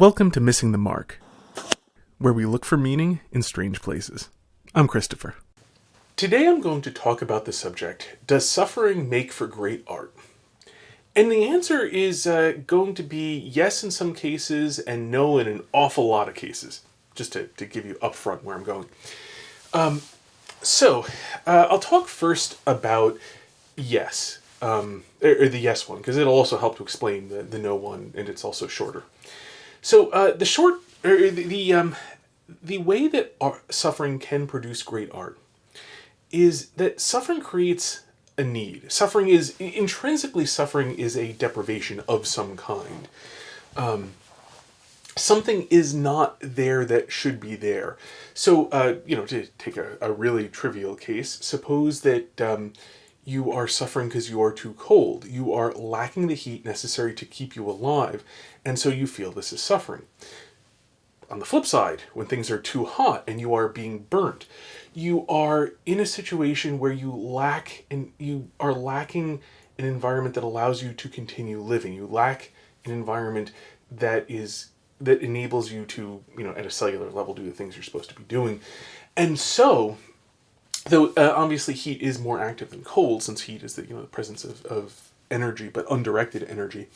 Welcome to Missing the Mark, where we look for meaning in strange places. I'm Christopher. Today I'm going to talk about the subject, does suffering make for great art? And the answer is going to be yes in some cases and no in an awful lot of cases, just to give you upfront where I'm going. I'll talk first about yes, or the yes one, because it'll also help to explain the no one, and it's also shorter. So the way that suffering can produce great art is that suffering creates a need. Intrinsically suffering is a deprivation of some kind. Something is not there that should be there. So, to take a really trivial case, suppose that you are suffering because you are too cold. You are lacking the heat necessary to keep you alive, and so you feel this is suffering. On the flip side, when things are too hot and you are being burnt, you are in a situation where you are lacking an environment that allows you to continue living. You lack an environment that enables you to, at a cellular level, do the things you're supposed to be doing. And so, though obviously heat is more active than cold, since heat is the presence of energy, but undirected energy.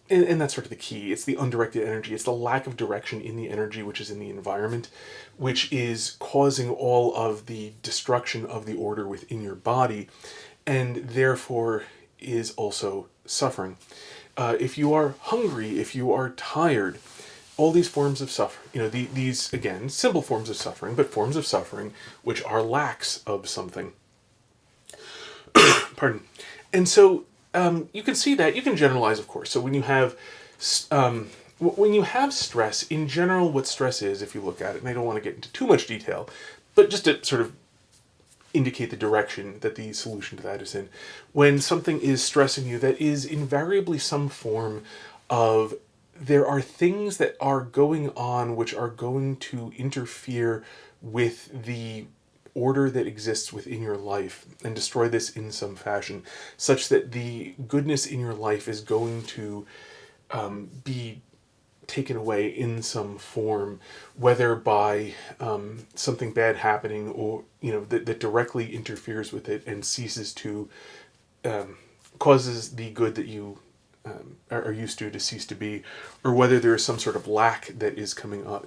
And that's sort of the key. It's the undirected energy. It's the lack of direction in the energy which is in the environment, which is causing all of the destruction of the order within your body, and therefore is also suffering. If you are hungry, if you are tired, all these forms of suffering, these, again, simple forms of suffering, but forms of suffering which are lacks of something. Pardon. And so you can see that. You can generalize, of course. So when you have stress, in general, what stress is, if you look at it, and I don't want to get into too much detail, but just to sort of indicate the direction that the solution to that is in. When something is stressing you, that is invariably some form of, there are things that are going on which are going to interfere with the order that exists within your life and destroy this in some fashion, such that the goodness in your life is going to be taken away in some form, whether by something bad happening or that directly interferes with it and ceases to causes the good that you are used to cease to be, or whether there is some sort of lack that is coming up,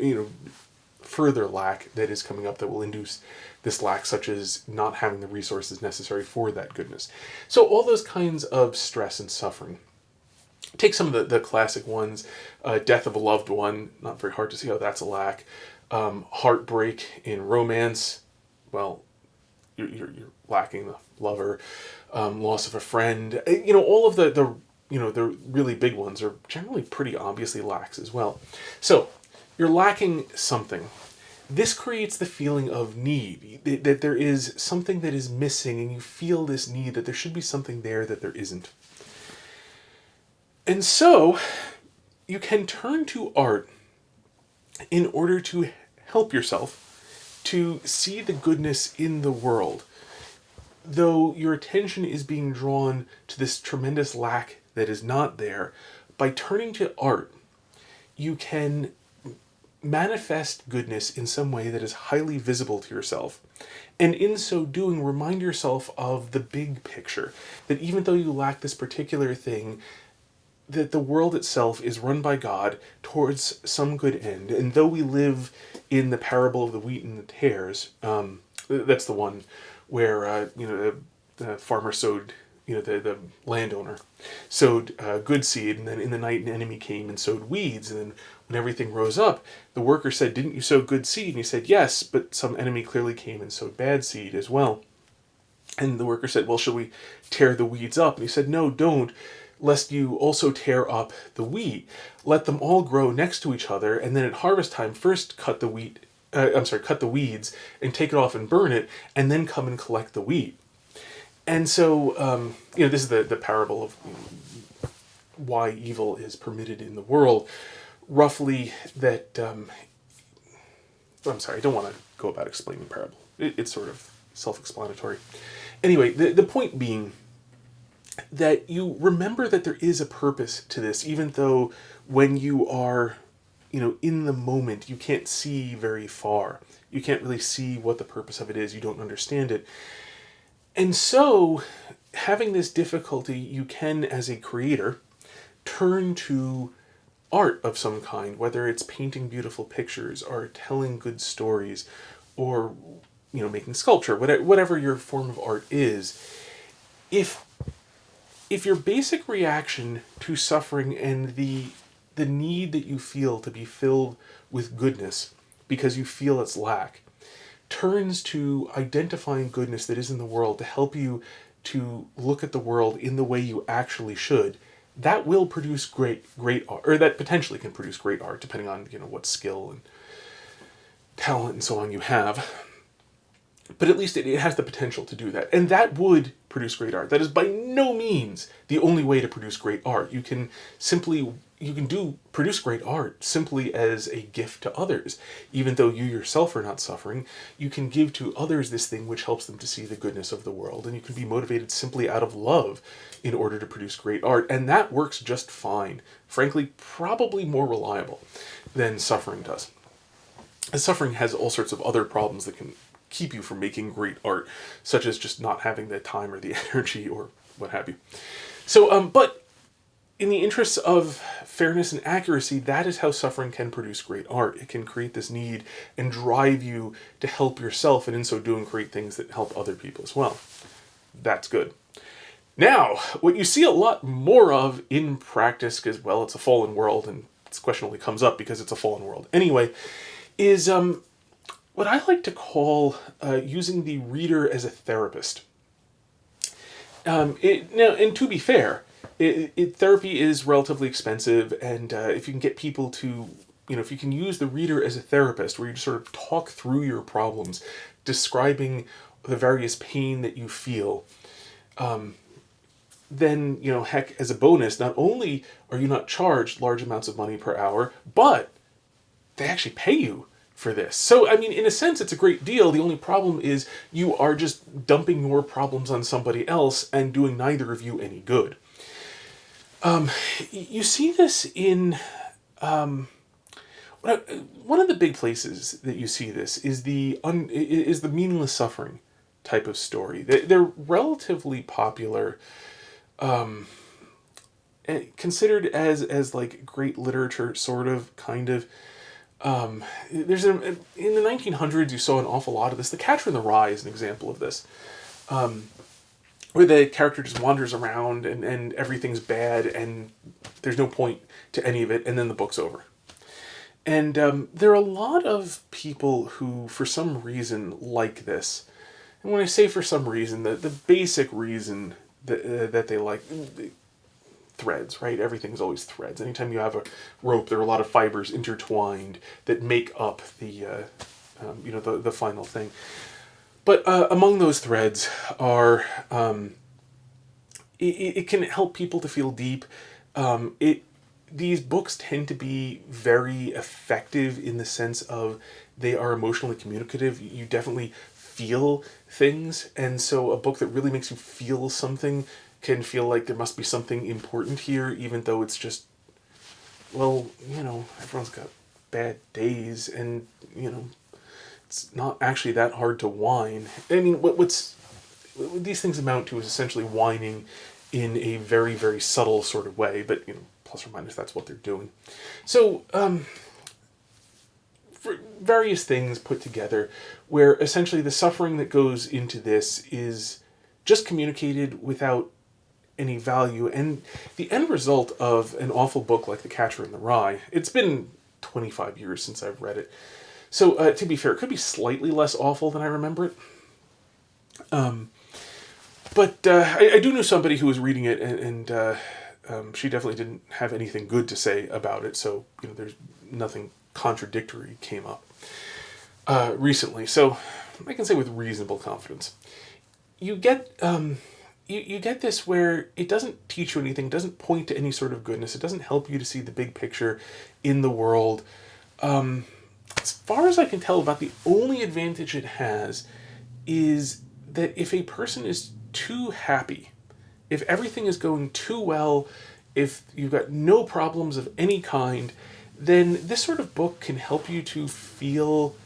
further lack that is coming up that will induce this lack, such as not having the resources necessary for that goodness. So all those kinds of stress and suffering. Take some of the classic ones, death of a loved one, not very hard to see how that's a lack. Heartbreak in romance, well, you're lacking the lover. Loss of a friend, all of the really big ones are generally pretty obviously lacks as well. So you're lacking something. This creates the feeling of need, that there is something that is missing, and you feel this need, that there should be something there that there isn't. And so you can turn to art in order to help yourself to see the goodness in the world, though your attention is being drawn to this tremendous lack that is not there. By turning to art, you can manifest goodness in some way that is highly visible to yourself, and in so doing remind yourself of the big picture, that even though you lack this particular thing, that the world itself is run by God towards some good end. And though we live in the parable of the wheat and the tares, that's the one where the farmer sowed, the landowner sowed good seed, and then in the night an enemy came and sowed weeds, and then when everything rose up, the worker said, "Didn't you sow good seed?" And he said, "Yes, but some enemy clearly came and sowed bad seed as well." And the worker said, "Well, shall we tear the weeds up?" And he said, "No, don't, lest you also tear up the wheat. Let them all grow next to each other, and then at harvest time, first cut the weeds and take it off and burn it, and then come and collect the wheat." And so, this is the parable of why evil is permitted in the world. Roughly that, I don't want to go about explaining the parable. It's sort of self-explanatory. Anyway, the point being that you remember that there is a purpose to this, even though when you are, in the moment, you can't see very far. You can't really see what the purpose of it is. You don't understand it. And so, having this difficulty, you can, as a creator, turn to art of some kind, whether it's painting beautiful pictures or telling good stories or, making sculpture, whatever your form of art is. If your basic reaction to suffering and the need that you feel to be filled with goodness because you feel its lack turns to identifying goodness that is in the world to help you to look at the world in the way you actually should, that will produce great art, or that potentially can produce great art, depending on what skill and talent and so on you have. But at least it has the potential to do that, and that would produce great art. That is by no means the only way to produce great art. You can produce great art simply as a gift to others. Even though you yourself are not suffering, you can give to others this thing which helps them to see the goodness of the world, and you can be motivated simply out of love in order to produce great art, and that works just fine. Frankly, probably more reliable than suffering does. And suffering has all sorts of other problems that can keep you from making great art, such as just not having the time or the energy or what have you. So, but in the interests of fairness and accuracy, that is how suffering can produce great art. It can create this need and drive you to help yourself, and in so doing, create things that help other people as well. That's good. Now, what you see a lot more of in practice, because, well, it's a fallen world, and this question only comes up because it's a fallen world anyway, is what I like to call using the reader as a therapist. Now, and to be fair, therapy is relatively expensive, and if you can get people to, if you can use the reader as a therapist, where you just sort of talk through your problems, describing the various pain that you feel, then, heck, as a bonus, not only are you not charged large amounts of money per hour, but they actually pay you for this. So, I mean, in a sense, it's a great deal. The only problem is you are just dumping your problems on somebody else and doing neither of you any good. You see this in one of the big places that you see this is the meaningless suffering type of story. They're relatively popular, considered as like great literature, sort of, kind of. In the 1900s, you saw an awful lot of this. The Catcher in the Rye is an example of this, where the character just wanders around and everything's bad and there's no point to any of it, and then the book's over. And there are a lot of people who, for some reason, like this. And when I say for some reason, the basic reason that they like... threads, right? Everything's always threads. Anytime you have a rope, there are a lot of fibers intertwined that make up the final thing. But among those threads are, it can help people to feel deep. These books tend to be very effective in the sense of they are emotionally communicative. You definitely feel things, and so a book that really makes you feel something can feel like there must be something important here, even though it's just, well, everyone's got bad days, and, it's not actually that hard to whine. I mean, what these things amount to is essentially whining in a very, very subtle sort of way, but, plus or minus, that's what they're doing. So, for various things put together, where essentially the suffering that goes into this is just communicated without any value, and the end result of an awful book like The Catcher in the Rye, it's been 25 years since I've read it, so to be fair, it could be slightly less awful than I remember it, but I do know somebody who was reading it, and she definitely didn't have anything good to say about it, so there's nothing contradictory came up recently, so I can say with reasonable confidence, you get you get this where it doesn't teach you anything, doesn't point to any sort of goodness, it doesn't help you to see the big picture in the world. As far as I can tell, about the only advantage it has is that if a person is too happy if everything is going too well, if you've got no problems of any kind, then this sort of book can help you to feel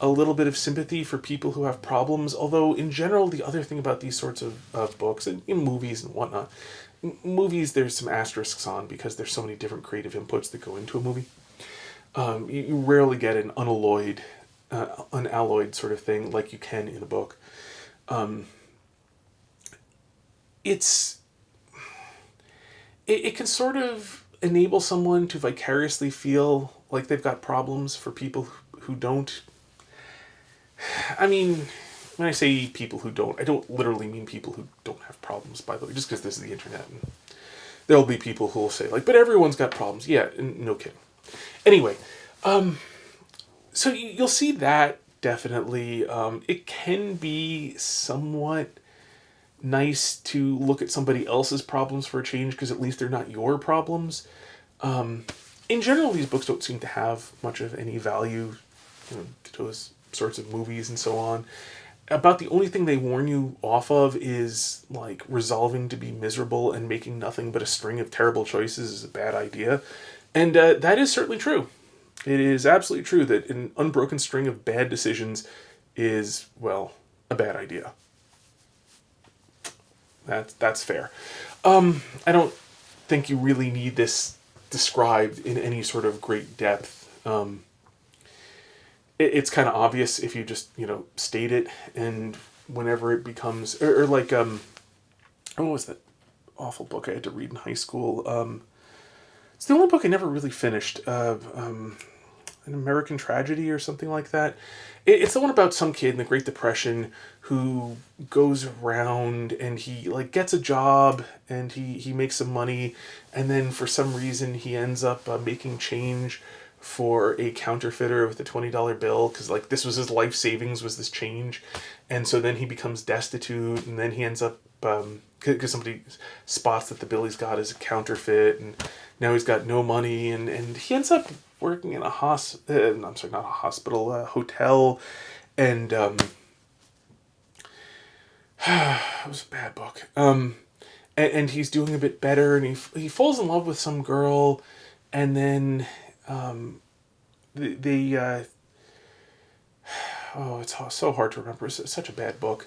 a little bit of sympathy for people who have problems. Although, in general, the other thing about these sorts of books, and in movies and whatnot, movies there's some asterisks on because there's so many different creative inputs that go into a movie. You rarely get an unalloyed sort of thing like you can in a book. It's it can sort of enable someone to vicariously feel like they've got problems for people who don't. I mean, when I say people who don't, I don't literally mean people who don't have problems, by the way, just because this is the internet. And there'll be people who will say, like, but everyone's got problems. Yeah, no kidding. Anyway, so you'll see that definitely. It can be somewhat nice to look at somebody else's problems for a change, because at least they're not your problems. In general, these books don't seem to have much of any value, to those sorts of movies and so on. About the only thing they warn you off of is, like, resolving to be miserable and making nothing but a string of terrible choices is a bad idea. And that is certainly true. It is absolutely true that an unbroken string of bad decisions is, well, a bad idea. That's fair. I don't think you really need this described in any sort of great depth. It's kind of obvious if you just, state it, and whenever it becomes, or like, what was that awful book I had to read in high school? It's the only book I never really finished. An American Tragedy or something like that. It's the one about some kid in the Great Depression who goes around and he, like, gets a job and he makes some money, and then for some reason he ends up making change for a counterfeiter with a $20 bill, because, like, this was his life savings, was this change. And so then he becomes destitute, and then he ends up, because somebody spots that the bill he's got is a counterfeit, and now he's got no money, and he ends up working in a hotel, and it was a bad book. And he's doing a bit better, and he falls in love with some girl, and then it's so hard to remember. It's such a bad book.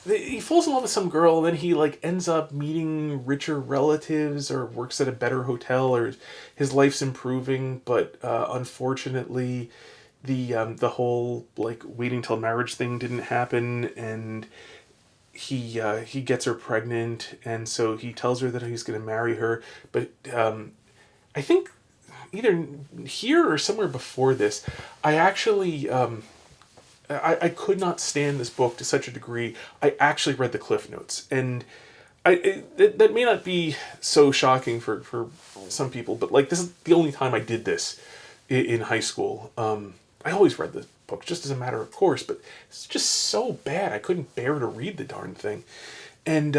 He falls in love with some girl, and then he, like, ends up meeting richer relatives or works at a better hotel, or his life's improving, but unfortunately the whole, like, waiting till marriage thing didn't happen, and he gets her pregnant, and so he tells her that he's going to marry her, but I think either here or somewhere before this, I actually I could not stand this book to such a degree. I actually read the Cliff Notes, and that may not be so shocking for some people, but, like, this is the only time I did this in high school. I always read the book just as a matter of course, but it's just so bad I couldn't bear to read the darn thing. And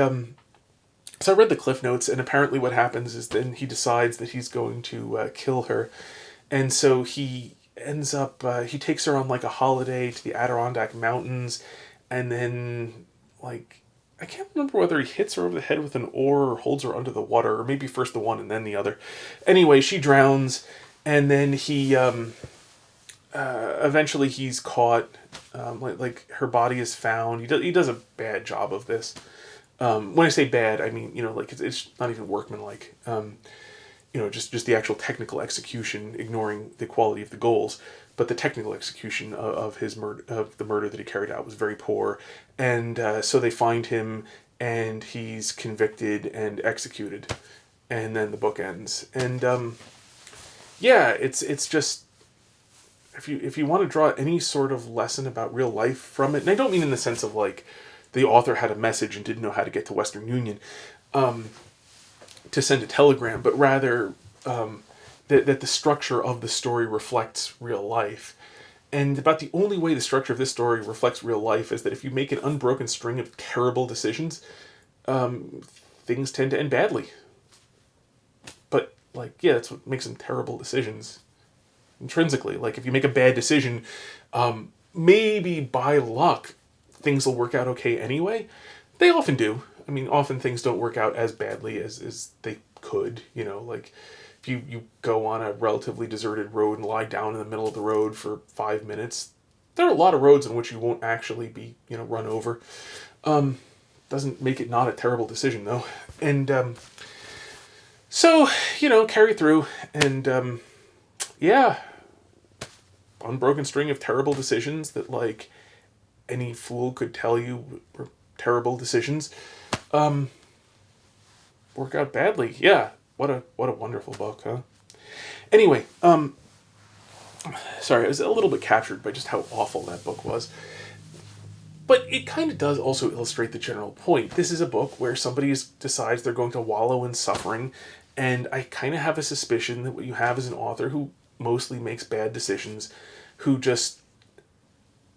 so I read the Cliff Notes, and apparently what happens is then he decides that he's going to kill her, and so he ends up, he takes her on, like, a holiday to the Adirondack Mountains, and then, like, I can't remember whether he hits her over the head with an oar or holds her under the water, or maybe first the one and then the other. Anyway, she drowns, and then he, eventually he's caught, like, her body is found. He does a bad job of this. When I say bad, I mean, like, it's not even workmanlike. Just the actual technical execution, ignoring the quality of the goals, but the technical execution of his murder, of the murder that he carried out, was very poor, and so they find him, and he's convicted and executed, and then the book ends. And it's just, if you want to draw any sort of lesson about real life from it, and I don't mean in the sense of, like, the author had a message and didn't know how to get to Western Union, to send a telegram, but rather that the structure of the story reflects real life. And about the only way the structure of this story reflects real life is that if you make an unbroken string of terrible decisions, things tend to end badly. But, like, yeah, that's what makes them terrible decisions intrinsically. Like, if you make a bad decision, maybe by luck things will work out okay anyway. They often do. I mean, often things don't work out as badly as they could, like if you go on a relatively deserted road and lie down in the middle of the road for 5 minutes, there are a lot of roads in which you won't actually be, run over. Doesn't make it not a terrible decision, though. And so, carry through. And yeah, unbroken string of terrible decisions that, like, any fool could tell you were terrible decisions. Work out badly. Yeah, what a wonderful book, huh? Anyway, sorry, I was a little bit captured by just how awful that book was. But it kind of does also illustrate the general point. This is a book where somebody decides they're going to wallow in suffering, and I kind of have a suspicion that what you have is an author who mostly makes bad decisions, who just,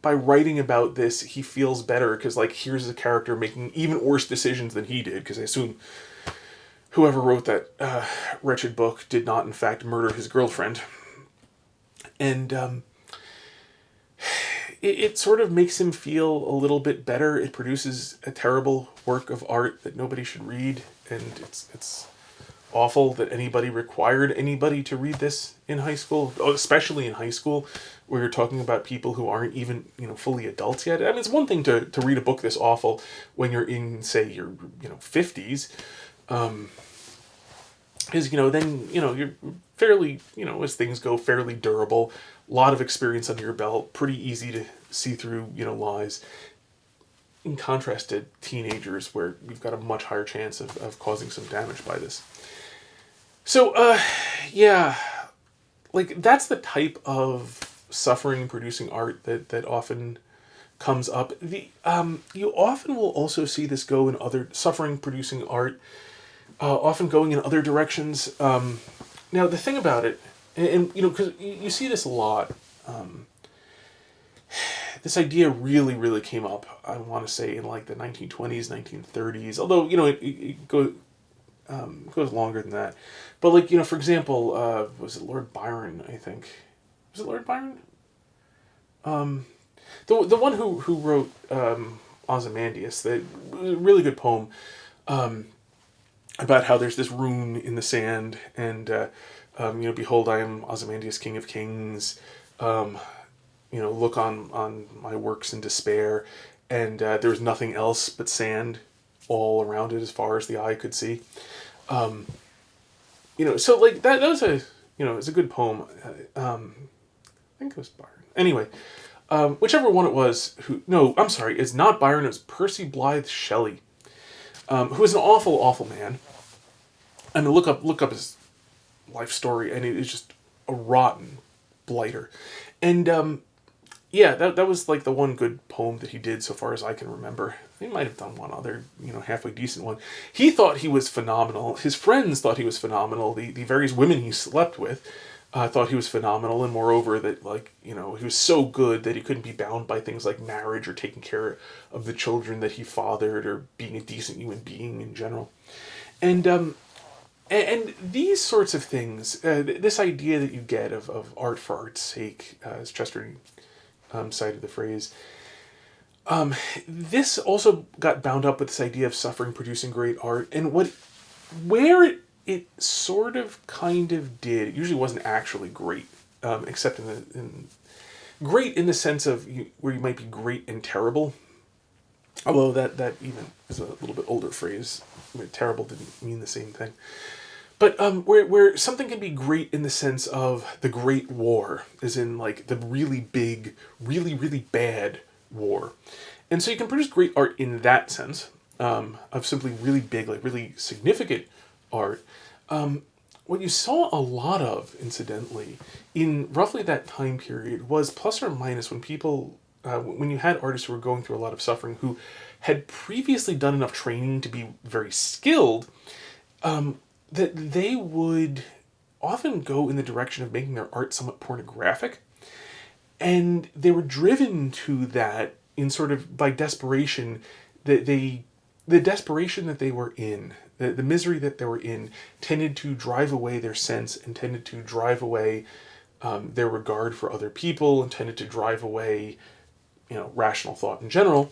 by writing about this, he feels better, because, like, here's a character making even worse decisions than he did, because I assume whoever wrote that wretched book did not, in fact, murder his girlfriend. And it sort of makes him feel a little bit better. It produces a terrible work of art that nobody should read, and it's awful that anybody required anybody to read this in high school, especially in high school, where you're talking about people who aren't even, fully adults yet. I mean, it's one thing to read a book this awful when you're in, say, your, 50s, because, then, you're fairly, as things go, fairly durable, a lot of experience under your belt, pretty easy to see through, lies, in contrast to teenagers, where you've got a much higher chance of causing some damage by this. So, yeah, like, that's the type of suffering-producing art that often comes up. You often will also see this go in other suffering-producing art, often going in other directions. Now, the thing about it, and because you see this a lot, this idea really, really came up, I want to say, in, like, the 1920s, 1930s, although, it goes longer than that. But, like, for example, was it Lord Byron, I think? Was it Lord Byron? The one who wrote Ozymandias, the really good poem, about how there's this rune in the sand, and, behold, I am Ozymandias, King of Kings, look on my works in despair, and there's nothing else but sand all around it as far as the eye could see. So, like, that was it's a good poem. I think it was Byron. Anyway, whichever one it was, I'm sorry, it's not Byron, it was Percy Blythe Shelley, who was an awful, awful man. I mean, look up his life story, and it is just a rotten blighter. And, yeah, that was, like, the one good poem that he did, so far as I can remember. He might have done one other, halfway decent one. He thought he was phenomenal. His friends thought he was phenomenal. The various women he slept with thought he was phenomenal, and moreover that, like, he was so good that he couldn't be bound by things like marriage or taking care of the children that he fathered or being a decent human being in general. And these sorts of things, this idea that you get of art for art's sake, as Chester cited the phrase, this also got bound up with this idea of suffering producing great art, and where it sort of kind of did. It usually wasn't actually great, except in great in the sense of where you might be great and terrible. Although that even is a little bit older phrase. Terrible didn't mean the same thing. But where something can be great in the sense of the Great War, as in, like, the really big, really, really bad war. And so you can produce great art in that sense, of simply really big, like, really significant art. What you saw a lot of, incidentally, in roughly that time period was, plus or minus, when you had artists who were going through a lot of suffering, who had previously done enough training to be very skilled, that they would often go in the direction of making their art somewhat pornographic. And they were driven to that in sort of by desperation, the desperation that they were in, the misery that they were in, tended to drive away their sense, and tended to drive away their regard for other people, and tended to drive away, rational thought in general.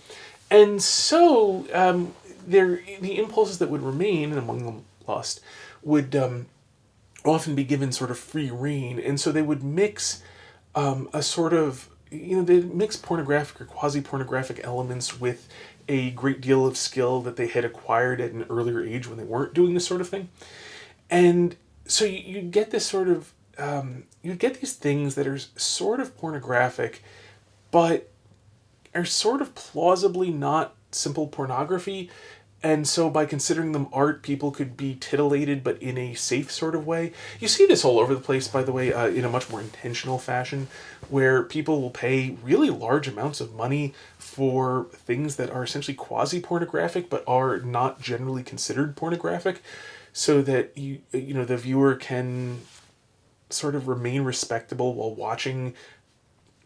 And so the impulses that would remain, and among them lust, would often be given sort of free rein, and so they would mix a sort of, they mix pornographic or quasi-pornographic elements with a great deal of skill that they had acquired at an earlier age when they weren't doing this sort of thing. And so you get this sort of, you get these things that are sort of pornographic, but are sort of plausibly not simple pornography. And so by considering them art, people could be titillated, but in a safe sort of way. You see this all over the place, by the way, in a much more intentional fashion, where people will pay really large amounts of money for things that are essentially quasi-pornographic, but are not generally considered pornographic, so that the viewer can sort of remain respectable while watching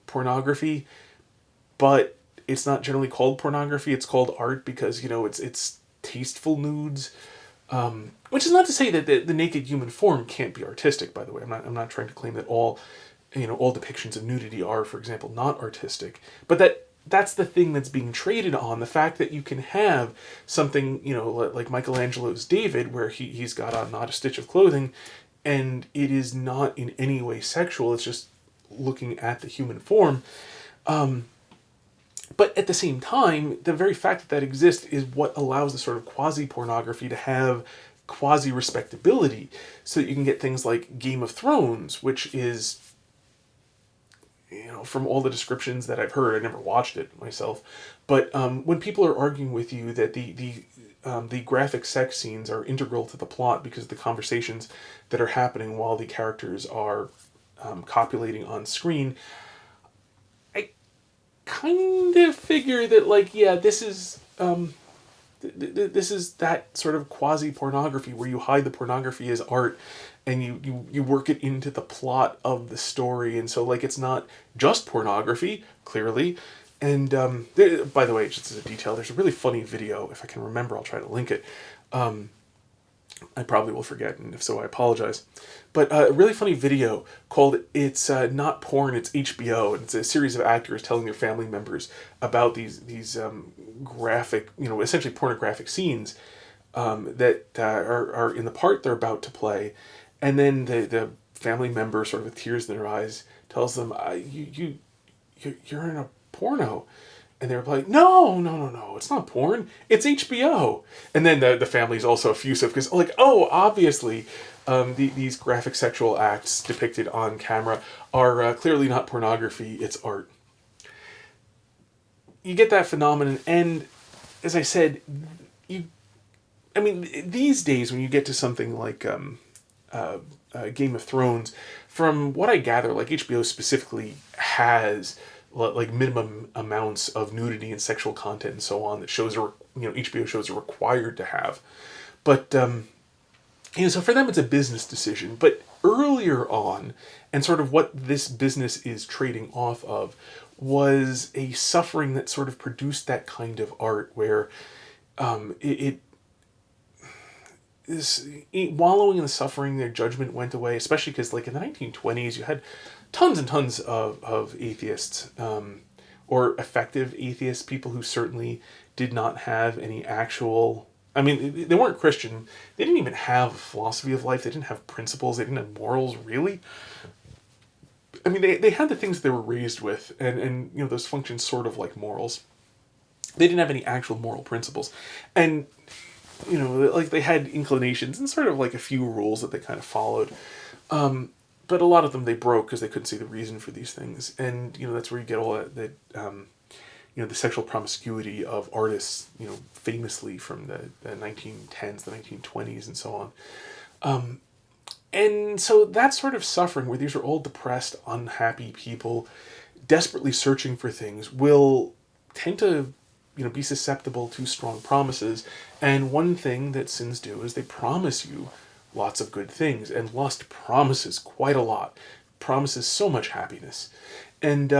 pornography, but it's not generally called pornography. It's called art because it's tasteful nudes, which is not to say that the naked human form can't be artistic. By the way, I'm not trying to claim that all depictions of nudity are, for example, not artistic, but that's the thing that's being traded on. The fact that you can have something like Michelangelo's David, where he's got on not a stitch of clothing, and it is not in any way sexual. It's just looking at the human form. But at the same time, the very fact that exists is what allows the sort of quasi-pornography to have quasi-respectability, so that you can get things like Game of Thrones, which is, from all the descriptions that I've heard, I never watched it myself, but when people are arguing with you that the graphic sex scenes are integral to the plot because of the conversations that are happening while the characters are copulating on screen, kind of figure that this is this is that sort of quasi pornography where you hide the pornography as art and you work it into the plot of the story, and so it's not just pornography clearly. And by the way, just as a detail, there's a really funny video. If I can remember, I'll try to link it. I probably will forget, and if so, I apologize. But a really funny video called "It's Not Porn, It's HBO," and it's a series of actors telling their family members about these graphic, essentially pornographic scenes that are in the part they're about to play, and then the family member, sort of with tears in their eyes, tells them, "You're in a porno." And they were like, no, it's not porn. It's HBO. And then the family's also effusive because, obviously, these graphic sexual acts depicted on camera are clearly not pornography. It's art. You get that phenomenon, and as I said, these days when you get to something like Game of Thrones, from what I gather, HBO specifically has minimum amounts of nudity and sexual content and so on that shows are HBO shows are required to have, but so for them it's a business decision. But earlier on, and sort of what this business is trading off of, was a suffering that sort of produced that kind of art where it is wallowing in the suffering. Their judgment went away, especially because in the 1920s you had tons and tons of atheists, or effective atheists, people who certainly did not have any actual, they weren't Christian, they didn't even have a philosophy of life, they didn't have principles, they didn't have morals, really. They had the things they were raised with, and those functions sort of like morals. They didn't have any actual moral principles. And, they had inclinations and sort of a few rules that they kind of followed. But a lot of them they broke because they couldn't see the reason for these things. And, that's where you get all that the sexual promiscuity of artists, famously from the 1910s, the 1920s, and so on. And so that sort of suffering, where these are all depressed, unhappy people, desperately searching for things, will tend to, be susceptible to strong promises. And one thing that sins do is they promise you lots of good things, and lust promises quite a lot, promises so much happiness, and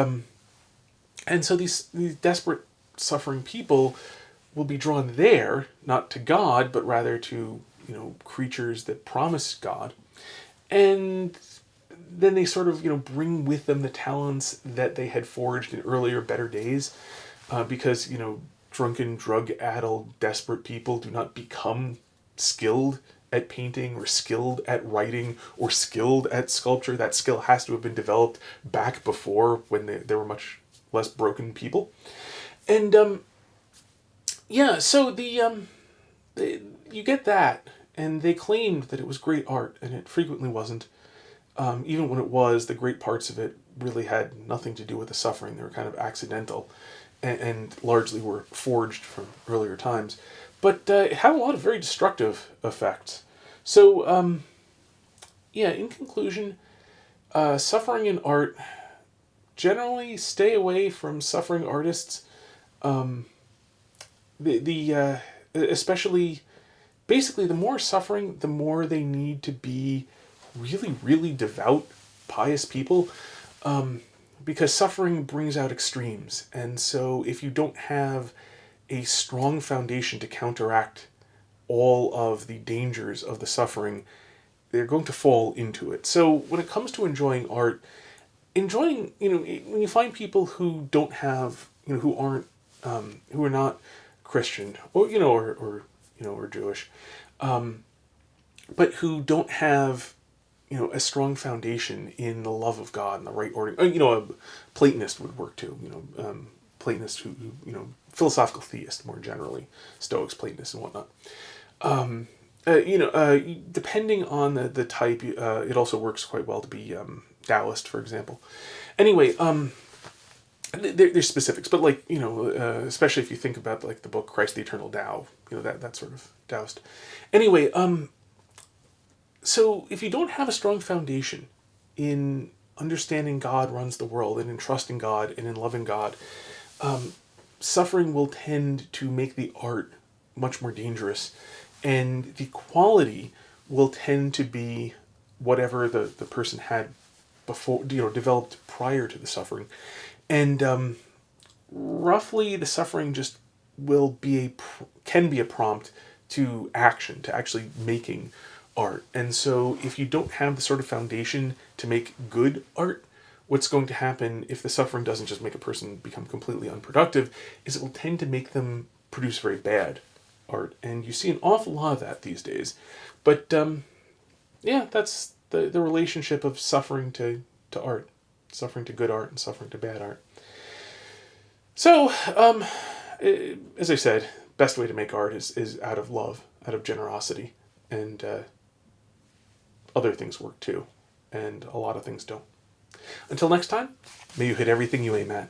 so these desperate, suffering people will be drawn there, not to God, but rather to creatures that promise God, and then they sort of bring with them the talents that they had forged in earlier, better days, because drunken, drug-addled, desperate people do not become skilled at painting or skilled at writing or skilled at sculpture. That skill has to have been developed back before, when they were much less broken people. And yeah, so you get that, and they claimed that it was great art, and it frequently wasn't. Even when it was, the great parts of it really had nothing to do with the suffering. They were kind of accidental, and largely were forged from earlier times. But it had a lot of very destructive effects. So, yeah, in conclusion, suffering in art, generally stay away from suffering artists. Especially, basically, the more suffering, the more they need to be really, really devout, pious people, because suffering brings out extremes. And so if you don't have a strong foundation to counteract all of the dangers of the suffering, they're going to fall into it. So when it comes to enjoying art, when you find people who don't have, who aren't, who are not Christian, or or Jewish, but who don't have, a strong foundation in the love of God and the right order. A Platonist would work too. Platonist who philosophical theist more generally, Stoics, Platonists, and whatnot. Depending on the type, it also works quite well to be Taoist, for example. Anyway, there's specifics, but especially if you think about the book Christ the Eternal Tao, that sort of Taoist. Anyway, so if you don't have a strong foundation in understanding God runs the world, and in trusting God and in loving God, suffering will tend to make the art much more dangerous, and the quality will tend to be whatever the person had before, developed prior to the suffering. And roughly, the suffering just can be a prompt to action, to actually making art. And so if you don't have the sort of foundation to make good art, what's going to happen if the suffering doesn't just make a person become completely unproductive, is it will tend to make them produce very bad art. And you see an awful lot of that these days. But yeah, that's the relationship of suffering to art, suffering to good art and suffering to bad art. So, as I said, best way to make art is out of love, out of generosity, and other things work too, and a lot of things don't. Until next time, may you hit everything you aim at.